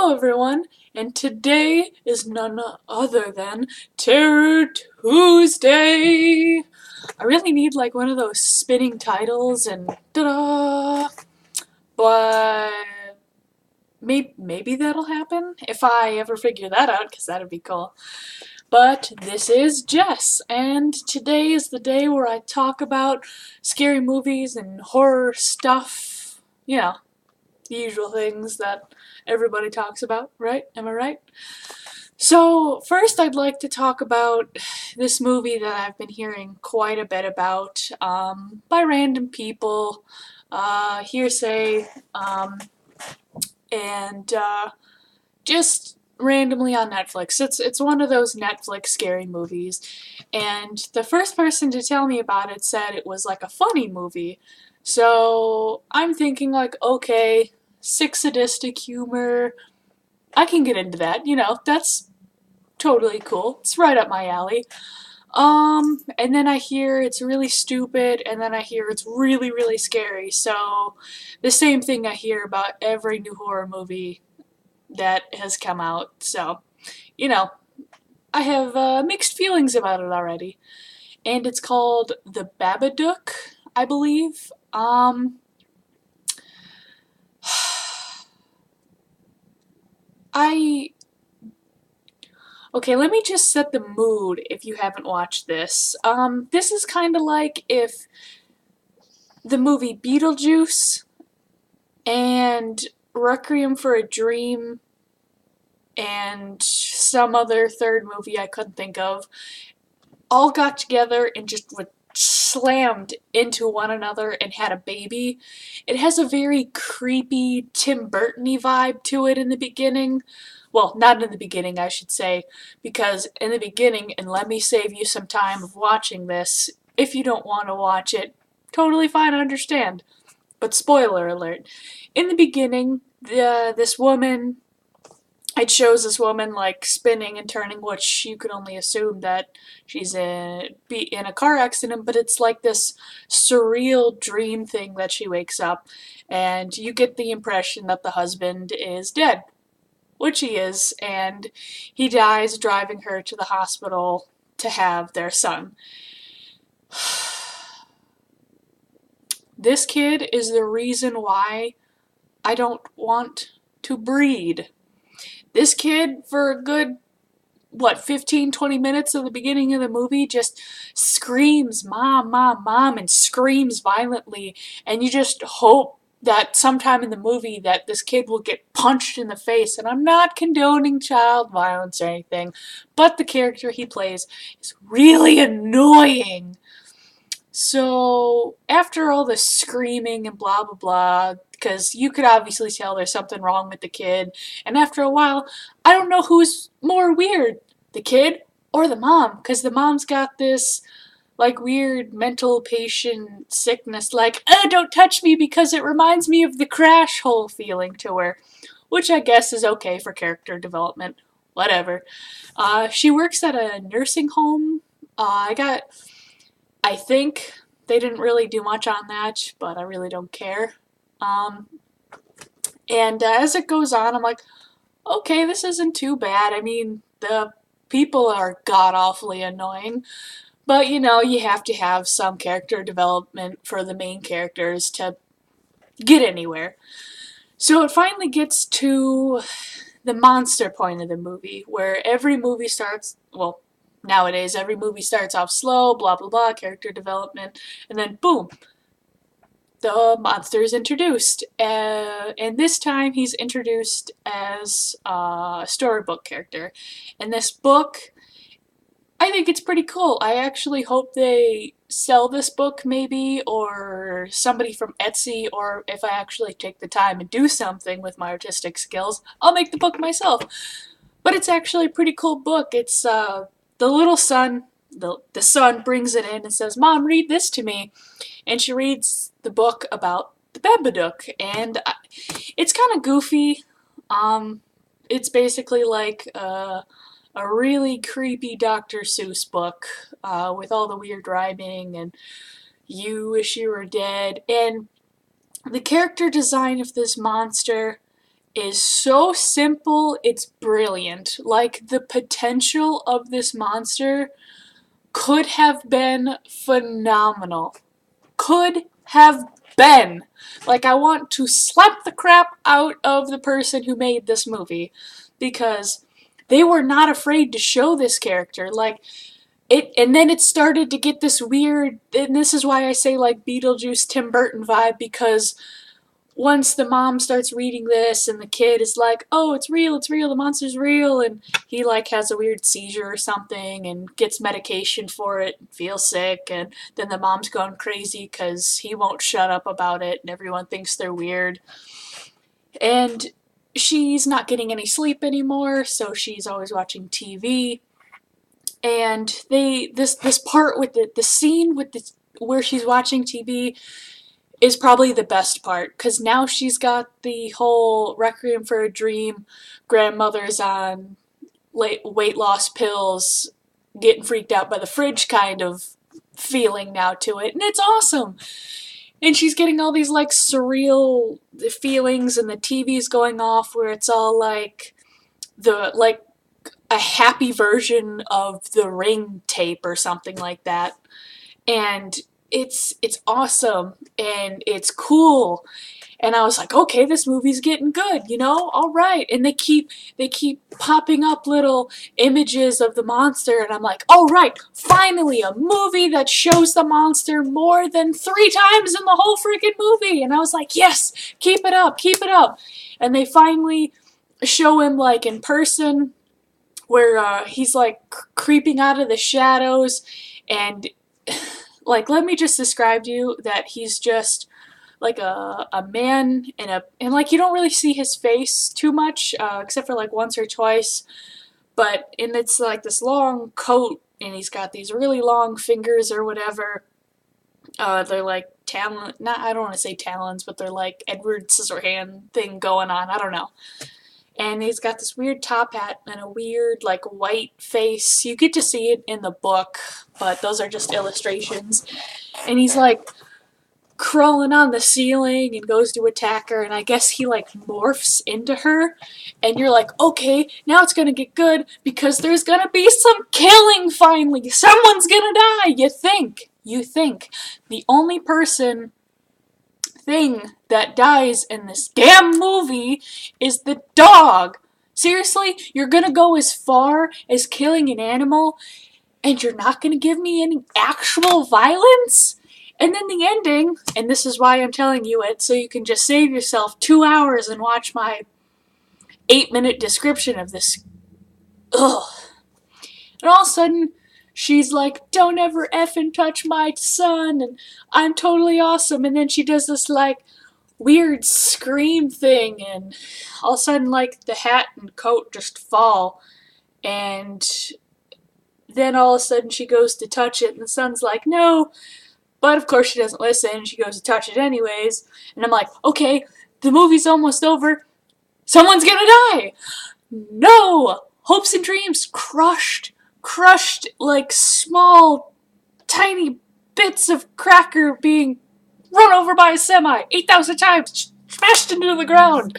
Hello everyone, and today is none other than Terror Tuesday. I really need like one of those spinning titles and ta-da! But maybe that'll happen if I ever figure that out, because that'd be cool. But this is Jess, and today is the day where I talk about scary movies and horror stuff. You know, the usual things that everybody talks about, right? Am I right? So, first I'd like to talk about this movie that I've been hearing quite a bit about by random people, hearsay, and just randomly on Netflix. It's one of those Netflix scary movies, and the first person to tell me about it said it was like a funny movie. So I'm thinking like, okay, sick sadistic humor, I can get into that, that's totally cool. It's right up my alley. And then I hear it's really stupid, and then I hear it's really, really scary. So the same thing I hear about every new horror movie that has come out. So, you know, I have mixed feelings about it already. And it's called The Babadook, I believe. I Okay, let me just set the mood if you haven't watched this. This is kind of like if the movie Beetlejuice and Requiem for a Dream and some other third movie I couldn't think of all got together and just slammed into one another and had a baby. It has a very creepy Tim Burton-y vibe to it in the beginning. Well, not in the beginning, I should say, because in the beginning, and let me save you some time of watching this, if you don't want to watch it, totally fine, I understand. But spoiler alert. In the beginning, this woman, it shows this woman like spinning and turning, which you could only assume that she's in a car accident, but it's like this surreal dream thing that she wakes up, and you get the impression that the husband is dead, which he is, and he dies driving her to the hospital to have their son. This kid is the reason why I don't want to breed. This kid, for a good, 15, 20 minutes of the beginning of the movie, just screams, "Mom, Mom, Mom," and screams violently, and you just hope that sometime in the movie that this kid will get punched in the face. And I'm not condoning child violence or anything, but the character he plays is really annoying. So after all the screaming and blah blah blah, because you could obviously tell there's something wrong with the kid, and after a while, I don't know who's more weird, the kid or the mom, because the mom's got this like weird mental patient sickness, like, don't touch me because it reminds me of the Crash whole feeling to her, which I guess is okay for character development, whatever. She works at a nursing home. I think they didn't really do much on that, but I really don't care. And as it goes on, I'm like, okay, this isn't too bad. I mean, the people are god-awfully annoying, but you have to have some character development for the main characters to get anywhere. So it finally gets to the monster point of the movie, where every movie starts, well, nowadays every movie starts off slow, blah blah blah, character development, and then boom, the monster is introduced. And this time he's introduced as a storybook character. And this book, I think it's pretty cool. I actually hope they sell this book maybe, or somebody from Etsy, or if I actually take the time and do something with my artistic skills, I'll make the book myself. But it's actually a pretty cool book. It's the little son, the son brings it in and says, "Mom, read this to me." And she reads the book about the Babadook, and it's kind of goofy. It's basically like a really creepy Dr. Seuss book with all the weird rhyming and "you wish you were dead." And the character design of this monster is so simple, it's brilliant. Like, the potential of this monster could have been phenomenal. Could have been. Like, I want to slap the crap out of the person who made this movie, because they were not afraid to show this character. Like, and then it started to get this weird, and this is why I say, like, Beetlejuice Tim Burton vibe, because once the mom starts reading this and the kid is like, oh, it's real, the monster's real, and he like has a weird seizure or something and gets medication for it, feels sick, and then the mom's going crazy because he won't shut up about it and everyone thinks they're weird. And she's not getting any sleep anymore, so she's always watching TV. And this part with the scene with the where she's watching TV is probably the best part, because now she's got the whole Requiem for a Dream, grandmother's on weight loss pills, getting freaked out by the fridge kind of feeling now to it, and it's awesome. And she's getting all these like surreal feelings, and the TV's going off where it's all like a happy version of the Ring tape or something like that. And it's awesome and it's cool. And I was like, okay, this movie's getting good, all right. And they keep popping up little images of the monster, and I'm like, all right, finally a movie that shows the monster more than 3 times in the whole freaking movie. And I was like, yes, keep it up, keep it up. And they finally show him like in person, where he's like creeping out of the shadows, and like, let me just describe to you that he's just like a man and like you don't really see his face too much, except for like once or twice, and it's like this long coat, and he's got these really long fingers or whatever. They're like I don't want to say talons, but they're like Edward Scissorhand thing going on, I don't know. And he's got this weird top hat and a weird, like, white face. You get to see it in the book, but those are just illustrations. And he's, like, crawling on the ceiling and goes to attack her, and I guess he, like, morphs into her. And you're like, okay, now it's gonna get good, because there's gonna be some killing, finally! Someone's gonna die! You think. The only thing that dies in this damn movie is the dog. Seriously? You're gonna go as far as killing an animal, and you're not gonna give me any actual violence? And then the ending, and this is why I'm telling you it, so you can just save yourself 2 hours and watch my 8-minute description of this. Ugh. And all of a sudden, she's like, don't ever effing touch my son, and I'm totally awesome. And then she does this, like, weird scream thing, and all of a sudden, like, the hat and coat just fall. And then all of a sudden she goes to touch it, and the son's like, no. But of course she doesn't listen, and she goes to touch it anyways. And I'm like, okay, the movie's almost over. Someone's gonna die! No! Hopes and dreams crushed like small, tiny bits of cracker being run over by a semi 8,000 times, smashed into the ground.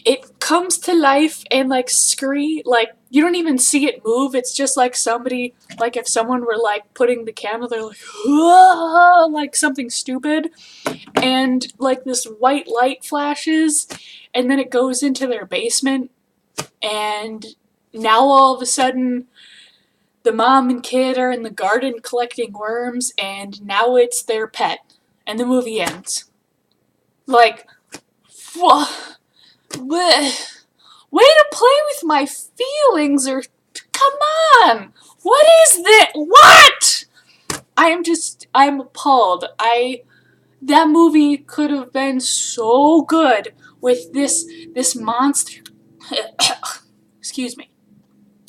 It comes to life and like like you don't even see it move. It's just like somebody, like if someone were like putting the camera, they're like, whoa, like something stupid, and like this white light flashes, and then it goes into their basement, and now all of a sudden the mom and kid are in the garden collecting worms, and now it's their pet. And the movie ends. Like, way to play with my feelings, or come on! What is this? What? I'm appalled. That movie could have been so good with this monster. Excuse me.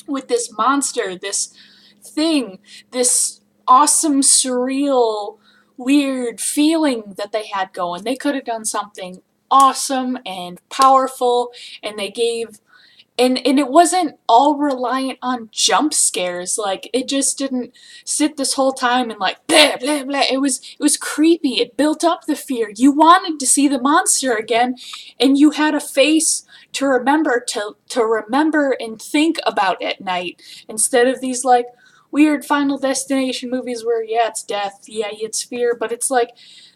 With this monster, this thing, this awesome, surreal, weird feeling that they had going. They could have done something awesome and powerful, and they gave and it wasn't all reliant on jump scares. Like, it just didn't sit this whole time and like blah blah blah. It was creepy. It built up the fear. You wanted to see the monster again, and you had a face to remember to remember and think about at night, instead of these like weird Final Destination movies where, yeah, it's death, yeah, it's fear, but it's like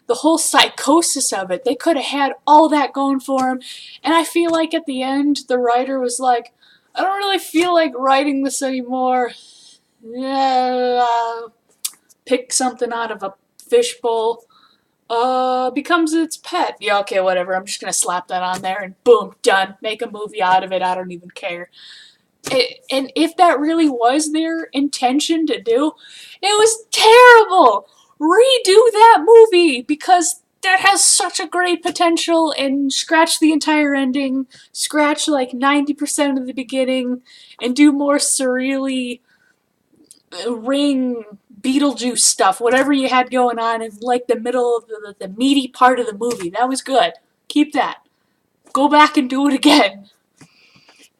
the whole psychosis of it. They could have had all that going for them, and I feel like at the end, the writer was like, I don't really feel like writing this anymore. Yeah, pick something out of a fishbowl. Becomes its pet. Yeah, okay, whatever. I'm just gonna slap that on there and boom, done. Make a movie out of it. I don't even care. And if that really was their intention to do, it was terrible. Redo that movie, because that has such a great potential, and scratch the entire ending, scratch like 90% of the beginning, and do more surreally ring Beetlejuice stuff, whatever you had going on in like the middle of the meaty part of the movie. That was good. Keep that. Go back and do it again.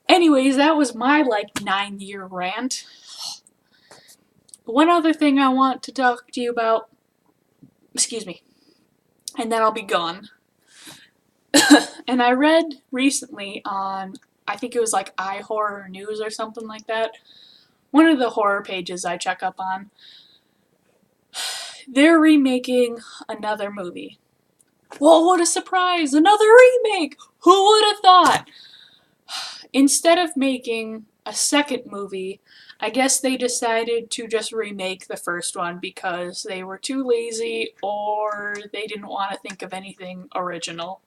Anyways, that was my like 9-year rant. One other thing I want to talk to you about, excuse me, and then I'll be gone. And I read recently on, I think it was like iHorror News or something like that, one of the horror pages I check up on, they're remaking another movie. Whoa, what a surprise! Another remake! Who would have thought? Instead of making a second movie, I guess they decided to just remake the first one because they were too lazy or they didn't want to think of anything original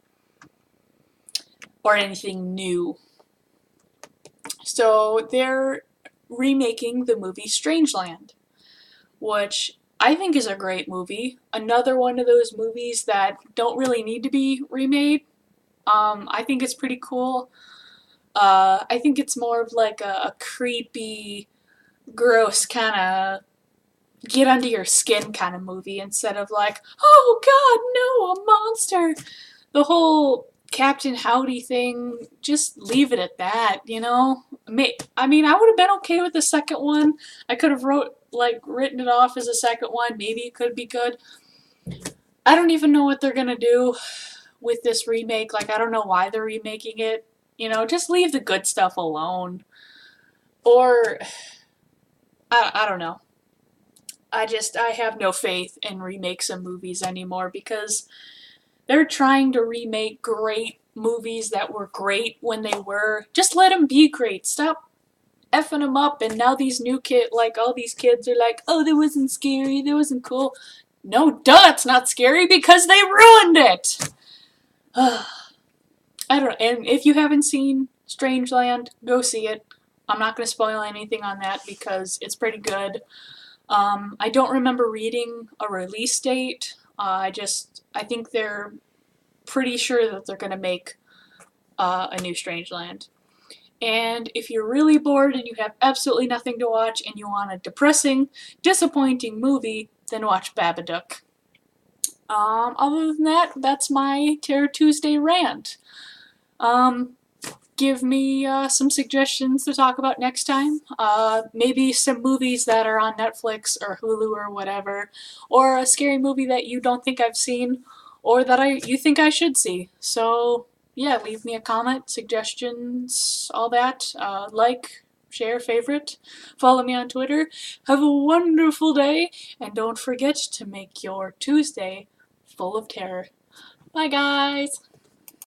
or anything new. So they're remaking the movie Strangeland, which I think is a great movie. Another one of those movies that don't really need to be remade. I think it's pretty cool. I think it's more of like a creepy, gross kind of get under your skin kind of movie, instead of like, oh god, no, a monster. The whole Captain Howdy thing, just leave it at that, you know? I mean, I would have been okay with the second one. I could have written it off as a second one. Maybe it could be good. I don't even know what they're gonna do with this remake. Like, I don't know why they're remaking it. You know, just leave the good stuff alone. Or, I don't know. I have no faith in remakes of movies anymore, because they're trying to remake great movies that were great when they were. Just let them be great. Stop effing them up. And now these new all these kids are like, oh, that wasn't scary, that wasn't cool. No, duh, it's not scary because they ruined it. I don't know. And if you haven't seen Strangeland, go see it. I'm not going to spoil anything on that because it's pretty good. I don't remember reading a release date. I think they're pretty sure that they're going to make a new Strangeland. And if you're really bored and you have absolutely nothing to watch and you want a depressing, disappointing movie, then watch Babadook. Other than that, that's my Terror Tuesday rant. Give me some suggestions to talk about next time. Maybe some movies that are on Netflix or Hulu or whatever, or a scary movie that you don't think I've seen, or that you think I should see. So yeah, leave me a comment, suggestions, all that. Like, share, favorite, follow me on Twitter. Have a wonderful day, and don't forget to make your Tuesday full of terror. Bye guys!